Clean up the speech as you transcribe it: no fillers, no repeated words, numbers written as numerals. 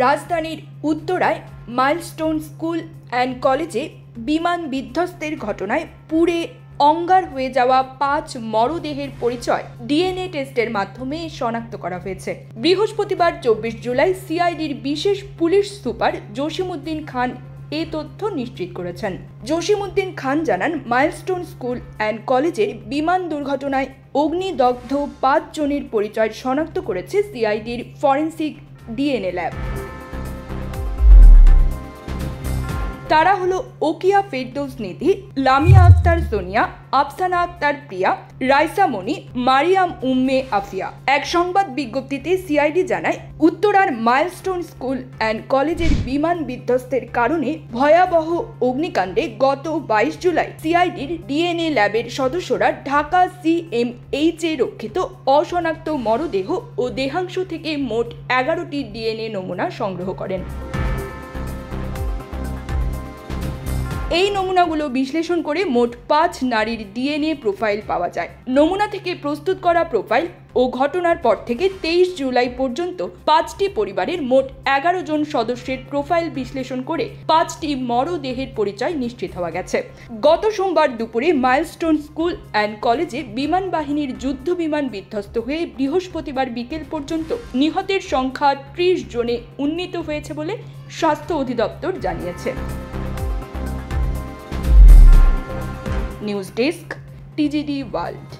রাজধানীর উত্তরায় milestone school and কলেজে বিমান বিধ্বস্তের ঘটনায় পুড়ে অঙ্গার হয়ে যাওয়া 5 মরদেহের পরিচয় ডিএনএ টেস্টের মাধ্যমে শনাক্ত করা হয়েছে। বৃহস্পতিবার 24 জুলাই সিআইডির বিশেষ পুলিশ সুপার জসিমউদ্দিন খান এই তথ্য নিশ্চিত করেছেন। জসিমউদ্দিন খান জানান, মাইলস্টোন স্কুল অ্যান্ড কলেজের বিমান দুর্ঘটনায় অগ্নিদগ্ধ 5 জনের পরিচয় শনাক্ত করেছে সিআইডির ফরেন্সিক ডিএনএ ল্যাব। তারা হলো ওকিয়া ফেরদৌস নিধি, লামিয়া আক্তার সোনিয়া, আফসানা আক্তার প্রিয়া, রাইসা মনি, মারিয়াম উম্মে আফিয়া। এক সংবাদ বিজ্ঞপ্তিতে সিআইডি জানায়, উত্তরার মাইলস্টোন স্কুল অ্যান্ড কলেজের বিমান বিধ্বস্তের কারণে ভয়াবহ অগ্নিকাণ্ডে গত 22 জুলাই সিআইডির ডিএনএ ল্যাবের সদস্যরা ঢাকা CMH এ রক্ষিত অশনাক্ত মরদেহ ও দেহাংশ থেকে মোট 11টি ডিএনএ নমুনা সংগ্রহ করেন। এই নমুনাগুলো বিশ্লেষণ করে মোট 5 নারীর ডিএনএ প্রোফাইল পাওয়া যায়। নমুনা থেকে প্রস্তুত করা প্রোফাইল ও ঘটনার পর থেকে 23 জুলাই পর্যন্ত 5টি পরিবারের মোট 11 জন সদস্যের প্রোফাইল বিশ্লেষণ করে 5টি মরদেহের পরিচয় নিশ্চিত হওয়া গেছে। গত সোমবার দুপুরে মাইলস্টোন স্কুল অ্যান্ড কলেজে বিমান বাহিনীর যুদ্ধ বিমান বিধ্বস্ত হয়ে বৃহস্পতিবার বিকেল পর্যন্ত নিহতের সংখ্যা 30 জনে উন্নীত হয়েছে বলে স্বাস্থ্য অধিদপ্তর জানিয়েছে। News desk, TGD world.